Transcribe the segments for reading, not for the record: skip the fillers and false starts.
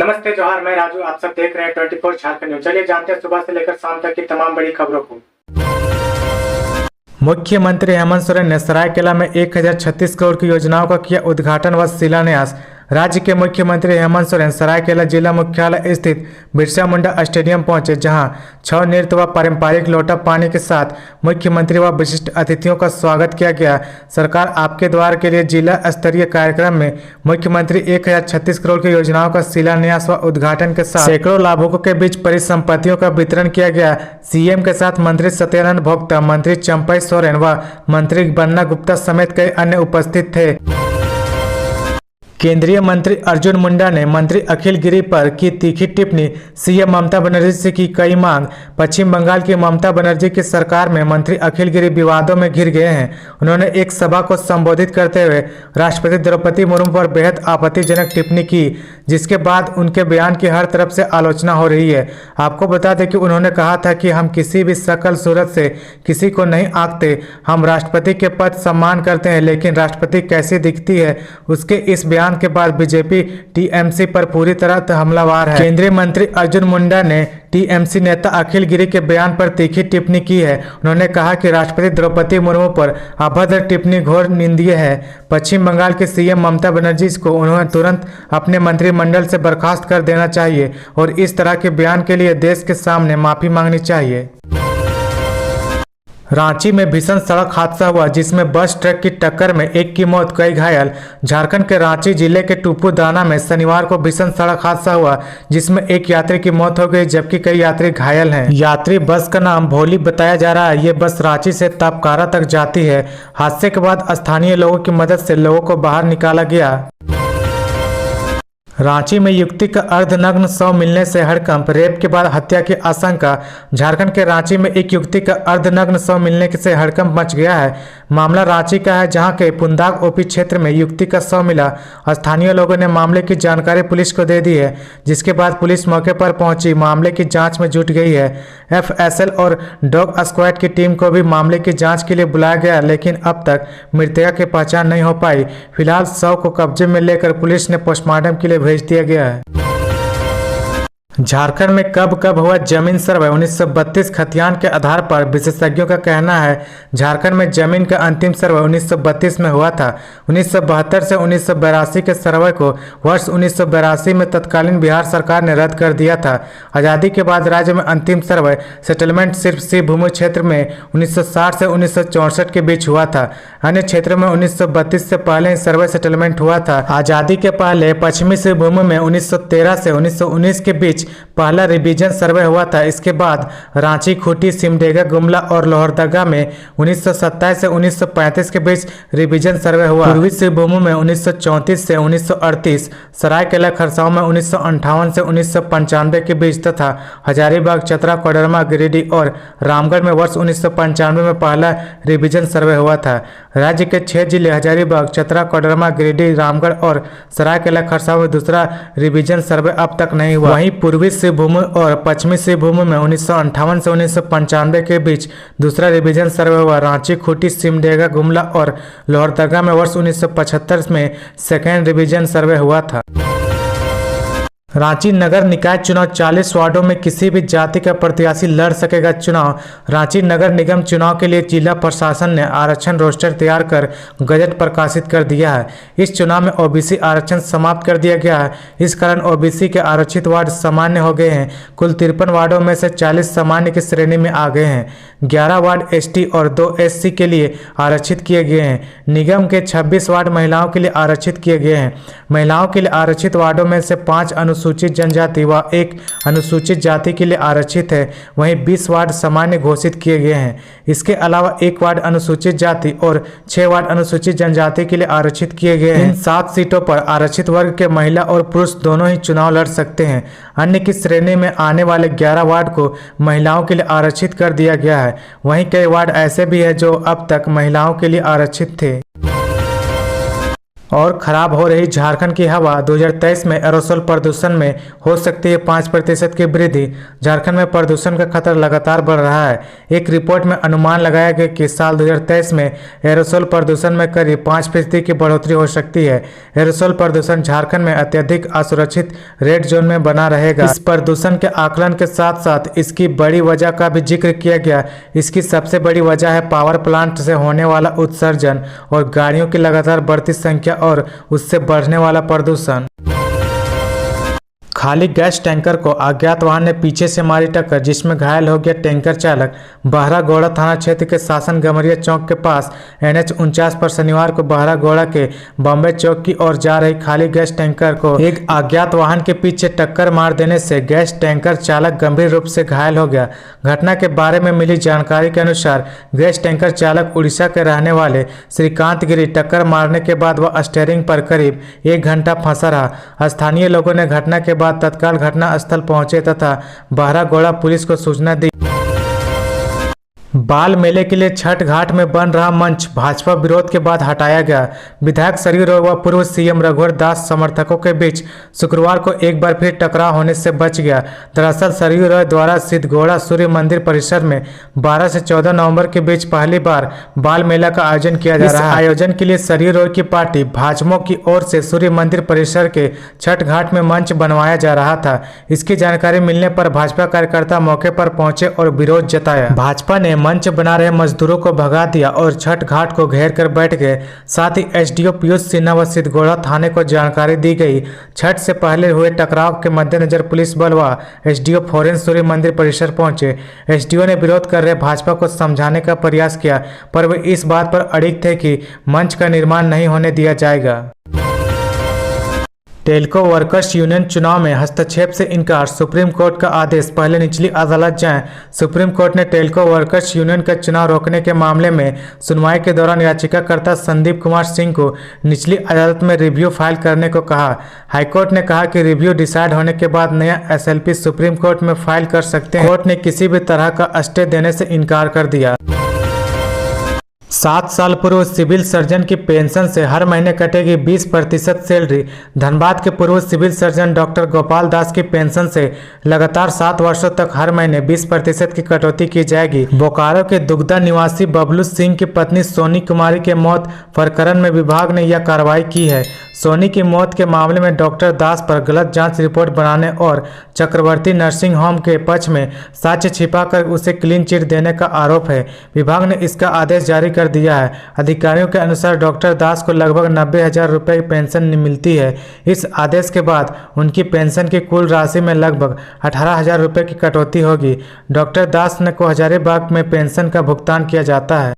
नमस्ते जोहार, मैं राजू। आप सब देख रहे हैं 24 झारखंड न्यूज। चलिए जानते हैं सुबह से लेकर शाम तक की तमाम बड़ी खबरों को। मुख्यमंत्री हेमंत सोरेन ने सरायकेला में 1036 करोड़ की योजनाओं का किया उद्घाटन व शिलान्यास। राज्य के मुख्यमंत्री हेमंत सोरेन सरायकेला जिला मुख्यालय स्थित बिरसा मुंडा स्टेडियम पहुंचे, जहां छऊ नृत्य व पारंपरिक लोटा पानी के साथ मुख्यमंत्री व विशिष्ट अतिथियों का स्वागत किया गया। सरकार आपके द्वार के लिए जिला स्तरीय कार्यक्रम में मुख्यमंत्री 1036 करोड़ की योजनाओं का शिलान्यास व उद्घाटन के साथ सैकड़ों लाभुकों के बीच परिसंपत्तियों का वितरण किया गया। सीएम के साथ मंत्री सत्यानंद भोक्ता, मंत्री चंपई सोरेन व मंत्री बन्ना गुप्ता समेत कई अन्य उपस्थित थे। केंद्रीय मंत्री अर्जुन मुंडा ने मंत्री अखिल गिरी पर की तीखी टिप्पणी। सीएम ममता बनर्जी से की कई मांग। पश्चिम बंगाल की ममता बनर्जी की सरकार में मंत्री अखिल गिरी विवादों में घिर गए हैं। उन्होंने एक सभा को संबोधित करते हुए राष्ट्रपति द्रौपदी मुर्मू पर बेहद आपत्तिजनक टिप्पणी की, जिसके बाद उनके बयान की हर तरफ से आलोचना हो रही है। आपको बता दें कि उन्होंने कहा था कि हम किसी भी शक्ल सूरत से किसी को नहीं आंकते। हम राष्ट्रपति के पद सम्मान करते हैं, लेकिन राष्ट्रपति कैसी दिखती है, उसके इस बयान के बाद बीजेपी टीएमसी पर पूरी तरह हमलावर है। केंद्रीय मंत्री अर्जुन मुंडा ने टीएमसी नेता अखिल गिरी के बयान पर तीखी टिप्पणी की है। उन्होंने कहा कि राष्ट्रपति द्रौपदी मुर्मू पर अभद्र टिप्पणी घोर निंदनीय है। पश्चिम बंगाल के सीएम ममता बनर्जी को उन्होंने तुरंत अपने मंत्रिमंडल से बर्खास्त कर देना चाहिए और इस तरह के बयान के लिए देश के सामने माफी मांगनी चाहिए। रांची में भीषण सड़क हादसा हुआ, जिसमें बस ट्रक की टक्कर में एक की मौत, कई घायल। झारखंड के रांची जिले के टुपुदाना में शनिवार को भीषण सड़क हादसा हुआ, जिसमें एक यात्री की मौत हो गई जबकि कई यात्री घायल हैं। यात्री बस का नाम भोली बताया जा रहा है। ये बस रांची से तपकारा तक जाती है। हादसे के बाद स्थानीय लोगों की मदद से लोगों को बाहर निकाला गया। रांची में युवती का अर्धनग्न शव मिलने से हड़कंप, रेप के बाद हत्या की आशंका। झारखंड के रांची में एक युवती का अर्धनग्न शव मिलने से हड़कंप मच गया है। मामला रांची का है, जहां के पुंदाग ओपी क्षेत्र में युवती का शव मिला। स्थानीय लोगों ने मामले की जानकारी पुलिस को दे दी है, जिसके बाद पुलिस मौके पर पहुंची मामले की जांच में जुट गई है। एफएसएल और डॉग स्क्वाड की टीम को भी मामले की जाँच के लिए बुलाया गया, लेकिन अब तक मृतका की पहचान नहीं हो पाई। फिलहाल शव को कब्जे में लेकर पुलिस ने पोस्टमार्टम के लिए भेज दिया गया है। झारखंड में कब हुआ जमीन सर्वे? 1932 खतियान के आधार पर विशेषज्ञों का कहना है। झारखंड में जमीन का अंतिम सर्वे 1932 में हुआ था। 1972 से 1982 के सर्वे को वर्ष 1982 में तत्कालीन बिहार सरकार ने रद्द कर दिया था। आज़ादी के बाद राज्य में अंतिम सर्वे सेटलमेंट सिर्फ शिव भूमि क्षेत्र में 1960 से 1964 के बीच हुआ था। अन्य क्षेत्रों में 1932 से पहले ही सर्वे सेटलमेंट हुआ था। आज़ादी के पहले पश्चिमी शिव भूमि में 1913 से 1919 के बीच पहला रिवीजन सर्वे हुआ था। इसके बाद रांची, खूंटी, सिमडेगा, गुमला और लोहरदगा में 1927 से 1935 के बीच रिवीजन सर्वे हुआ। पूर्वी सिंहभूम में 1934 से 1938, सरायकेला खरसावां में 1958 से 1995 के बीच तथा हजारीबाग, चतरा, कोडरमा, गिरिडीह और रामगढ़ में वर्ष 1995 में पहला रिवीजन सर्वे हुआ था। राज्य के 6 जिले हजारीबाग, चतरा, कोडरमा, गिरिडीह, रामगढ़ और सरायकेला खरसावां में दूसरा रिवीजन सर्वे अब तक नहीं हुआ। वहीं पूर्वी सिंहभूम और पश्चिमी सिंहभूम में 1958 से 1995 के बीच दूसरा रिवीजन सर्वे हुआ। रांची, खूंटी, सिमडेगा, गुमला और लोहरदगा में वर्ष 1975 में सेकेंड रिवीजन सर्वे हुआ था। रांची नगर निकाय चुनाव 40 वार्डों में किसी भी जाति का प्रत्याशी लड़ सकेगा चुनाव। रांची नगर निगम चुनाव के लिए जिला प्रशासन ने आरक्षण रोस्टर तैयार कर गजट प्रकाशित कर दिया है। इस चुनाव में ओबीसी आरक्षण समाप्त कर दिया गया है। इस कारण ओबीसी के आरक्षित वार्ड सामान्य हो गए हैं। कुल 53 वार्डों में से 40 सामान्य की श्रेणी में आ गए हैं। 11 वार्ड एसटी और 2 एससी के लिए आरक्षित किए गए हैं। निगम के 26 वार्ड महिलाओं के लिए आरक्षित किए गए हैं। महिलाओं के लिए आरक्षित वार्डों में से 5 अनुसूचित जनजाति व 1 अनुसूचित जाति के लिए आरक्षित है। वहीं 20 वार्ड सामान्य घोषित किए गए हैं। इसके अलावा 1 वार्ड अनुसूचित जाति और 6 वार्ड अनुसूचित जनजाति के लिए आरक्षित किए गए हैं। इन 7 सीटों पर आरक्षित वर्ग के महिला और पुरुष दोनों ही चुनाव लड़ सकते हैं। अन्य की श्रेणी में आने वाले 11 वार्ड को महिलाओं के लिए आरक्षित कर दिया गया है। वहीं कई वार्ड ऐसे भी हैं जो अब तक महिलाओं के लिए आरक्षित थे। और खराब हो रही झारखंड की हवा, 2023 में एरोसोल प्रदूषण में हो सकती है 5% की वृद्धि। झारखंड में प्रदूषण का खतरा लगातार बढ़ रहा है। एक रिपोर्ट में अनुमान लगाया गया कि साल 2023 में एरोसोल प्रदूषण में करीब 5% की बढ़ोतरी हो सकती है। एरोसोल प्रदूषण झारखंड में अत्यधिक असुरक्षित रेड जोन में बना रहेगा। इस प्रदूषण के आकलन के साथ साथ इसकी बड़ी वजह का भी जिक्र किया गया। इसकी सबसे बड़ी वजह है पावर प्लांट से होने वाला उत्सर्जन और गाड़ियों की लगातार बढ़ती संख्या और उससे बढ़ने वाला प्रदूषण। खाली गैस टैंकर को अज्ञात वाहन ने पीछे से मारी टक्कर, जिसमें घायल हो गया टैंकर चालक। बहरागोड़ा थाना क्षेत्र के शासन गमरिया चौक के पास NH 49 पर शनिवार को बहरागोड़ा के बॉम्बे चौक की ओर जा रही खाली गैस टैंकर को एक अज्ञात वाहन के पीछे टक्कर मार देने से गैस टैंकर चालक गंभीर रूप से घायल हो गया। घटना के बारे में मिली जानकारी के अनुसार गैस टैंकर चालक उड़ीसा के रहने वाले श्रीकांत गिरी टक्कर मारने के बाद वह स्टीयरिंग पर करीब 1 घंटा फंसा रहा। स्थानीय लोगों ने घटना के बाद तत्काल घटना स्थल पहुंचे तथा बहरागोड़ा पुलिस को सूचना दी। बाल मेले के लिए छठ घाट में बन रहा मंच भाजपा विरोध के बाद हटाया गया। विधायक सरयू रॉय व पूर्व CM रघुवर दास समर्थकों के बीच शुक्रवार को एक बार फिर टकराव होने से बच गया। दरअसल सरयू रॉय द्वारा सिद्धगोड़ा सूर्य मंदिर परिसर में 12 से 14 नवंबर के बीच पहली बार बाल मेला का आयोजन किया जा रहा है। आयोजन के लिए सरयू रॉय की पार्टी भाजपा की ओर से सूर्य मंदिर परिसर के छठ घाट में मंच बनवाया जा रहा था। इसकी जानकारी मिलने पर भाजपा कार्यकर्ता मौके पर पहुंचे और विरोध जताया। भाजपा ने मंच बना रहे मजदूरों को भगा दिया और छठ घाट को घेर कर बैठ गए। साथ ही SDO पीयूष सिन्हा व सिद्धगोड़ा थाने को जानकारी दी गई। छठ से पहले हुए टकराव के मद्देनजर पुलिस बल व SDO फौरन सूर्य मंदिर परिसर पहुंचे। SDO ने विरोध कर रहे भाजपा को समझाने का प्रयास किया, पर वे इस बात पर अड़िग थे कि मंच का निर्माण नहीं होने दिया जाएगा। टेल्को वर्कर्स यूनियन चुनाव में हस्तक्षेप से इनकार, सुप्रीम कोर्ट का आदेश, पहले निचली अदालत जाएं। सुप्रीम कोर्ट ने टेल्को वर्कर्स यूनियन का चुनाव रोकने के मामले में सुनवाई के दौरान याचिकाकर्ता संदीप कुमार सिंह को निचली अदालत में रिव्यू फाइल करने को कहा। हाईकोर्ट ने कहा कि रिव्यू डिसाइड होने के बाद नया SLP सुप्रीम कोर्ट में फाइल कर सकते हैं। कोर्ट ने किसी भी तरह का स्टे देने से इनकार कर दिया। 7 साल पूर्व सिविल सर्जन की पेंशन से हर महीने कटेगी 20% सैलरी। धनबाद के पूर्व civil surgeon doctor Gopal Das की पेंशन से लगातार 7 वर्षों तक हर महीने 20% की कटौती की जाएगी। बोकारो के दुगदा निवासी बबलू सिंह की पत्नी सोनी कुमारी के मौत प्रकरण में विभाग ने यह कार्रवाई की है। सोनी की मौत के मामले में डॉक्टर दास पर गलत जांच रिपोर्ट बनाने और चक्रवर्ती नर्सिंग होम के पक्ष में साक्ष्य छिपाकर उसे क्लीन चिट देने का आरोप है। विभाग ने इसका आदेश जारी कर दिया है। अधिकारियों के अनुसार डॉक्टर दास को लगभग 90,000 रुपये की पेंशन मिलती है। इस आदेश के बाद उनकी पेंशन की कुल राशि में लगभग 18,000 रुपये की कटौती होगी। डॉक्टर दास को हजारीबाग में पेंशन का भुगतान किया जाता है।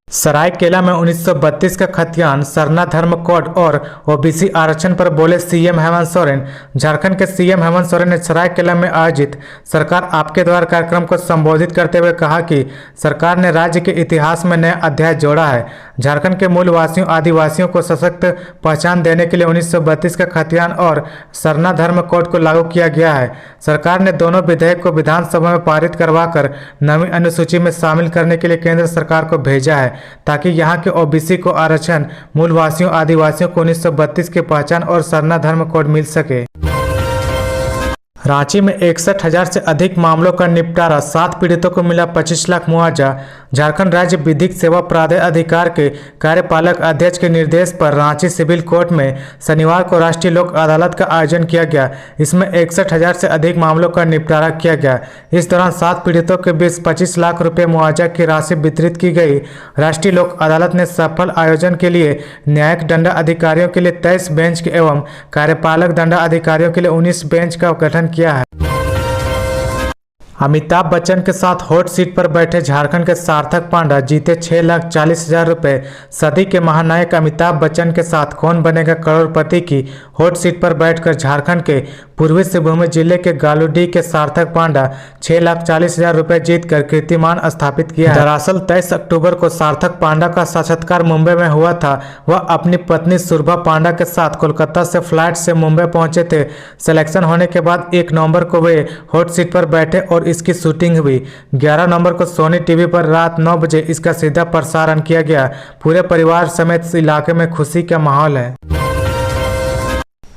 सरायकेला में 1932 का खतियान, सरना धर्म कोड और OBC आरक्षण पर बोले CM हेमंत सोरेन। झारखंड के CM हेमंत सोरेन ने सरायकेला में आयोजित सरकार आपके द्वार कार्यक्रम को संबोधित करते हुए कहा कि सरकार ने राज्य के इतिहास में नया अध्याय जोड़ा है। झारखंड के मूलवासियों आदिवासियों को सशक्त पहचान देने के लिए 1932 का खतियान और सरना धर्म कोड को लागू किया गया है। सरकार ने दोनों विधेयक को विधानसभा में पारित करवाकर 9वीं अनुसूची में शामिल करने के लिए केंद्र सरकार को भेजा है, ताकि यहां के OBC को आरक्षण, मूलवासियों आदिवासियों को 1932 की पहचान और सरना धर्म कोड मिल सके। रांची में 61,000 से अधिक मामलों का निपटारा, 7 पीड़ितों को मिला 25 लाख मुआवजा। झारखंड राज्य विधिक सेवा प्राधिकार के कार्यपालक अध्यक्ष के निर्देश पर रांची सिविल कोर्ट में शनिवार को राष्ट्रीय लोक अदालत का आयोजन किया गया। इसमें 61,000 से अधिक मामलों का निपटारा किया गया। इस दौरान 7 पीड़ितों के बीच 25 लाख रुपये मुआवजा की राशि वितरित की गई। राष्ट्रीय लोक अदालत ने सफल आयोजन के लिए न्यायिक दंडाधिकारियों के लिए 23 बेंच एवं कार्यपालक दंडाधिकारियों के लिए 19 बेंच का गठन किया है। अमिताभ बच्चन के साथ हॉट सीट पर बैठे झारखंड के सार्थक पांडा जीते 6,40,000 रुपये। सदी के महानायक अमिताभ बच्चन के साथ कौन बनेगा करोड़पति की हॉट सीट पर बैठकर झारखंड के पूर्वी सिंहभूम जिले के गालूडीह के सार्थक पांडा 6,40,000 रुपये जीतकर कीर्तिमान स्थापित किया है। दरअसल 23 अक्टूबर को सार्थक पांडा का साक्षात्कार मुंबई में हुआ था। वह अपनी पत्नी सुरभा पांडा के साथ कोलकाता से फ्लाइट से मुंबई पहुंचे थे। सिलेक्शन होने के बाद 1 नवंबर को वे हॉट सीट पर बैठे और इसकी शूटिंग हुई। 11 नवंबर को सोनी टीवी पर रात 9 बजे इसका सीधा प्रसारण किया गया। पूरे परिवार समेत इस इलाके में खुशी का माहौल है।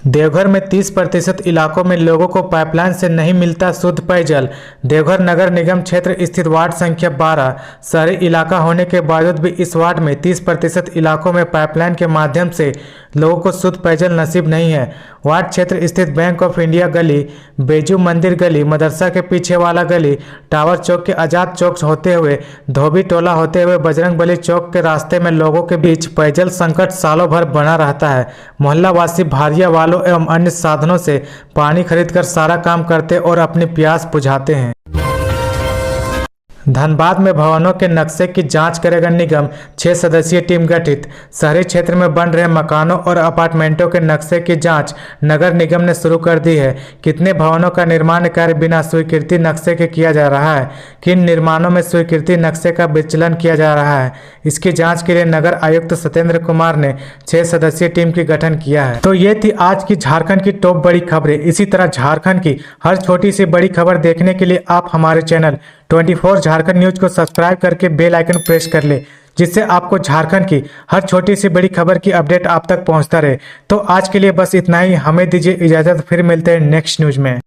देवघर में 30% इलाकों में लोगों को पाइपलाइन से नहीं मिलता शुद्ध पेयजल। देवघर नगर निगम क्षेत्र स्थित वार्ड संख्या 12 शहरी इलाका होने के बावजूद भी इस वार्ड में 30% इलाकों में पाइपलाइन के माध्यम से लोगों को शुद्ध पेयजल नसीब नहीं है। वार्ड क्षेत्र स्थित बैंक ऑफ इंडिया गली, बेजू मंदिर गली, मदरसा के पीछे वाला गली, टावर चौक के आजाद चौक होते हुए धोबी टोला होते हुए बजरंगबली चौक के रास्ते में लोगों के बीच पेयजल संकट सालों भर बना रहता है। मोहल्ला वासी भारिया वालों एवं अन्य साधनों से पानी खरीदकर सारा काम करते और अपनी प्यास बुझाते हैं। धनबाद में भवनों के नक्शे की जांच करेगा निगम, 6 सदस्यीय टीम गठित। शहरी क्षेत्र में बन रहे मकानों और अपार्टमेंटों के नक्शे की जांच नगर निगम ने शुरू कर दी है। कितने भवनों का निर्माण कार्य बिना स्वीकृति नक्शे के किया जा रहा है, किन निर्माणों में स्वीकृति नक्शे का विचलन किया जा रहा है, इसकी जाँच के लिए नगर आयुक्त सत्येंद्र कुमार ने 6 सदस्यीय टीम की गठन किया है। तो ये थी आज की झारखंड की टॉप बड़ी खबरें। इसी तरह झारखंड की हर छोटी सी बड़ी खबर देखने के लिए आप हमारे चैनल 24 झारखंड न्यूज को सब्सक्राइब करके बेल आइकन प्रेस कर ले, जिससे आपको झारखंड की हर छोटी सी बड़ी खबर की अपडेट आप तक पहुंचता रहे। तो आज के लिए बस इतना ही। हमें दीजिए इजाजत, फिर मिलते हैं नेक्स्ट न्यूज में।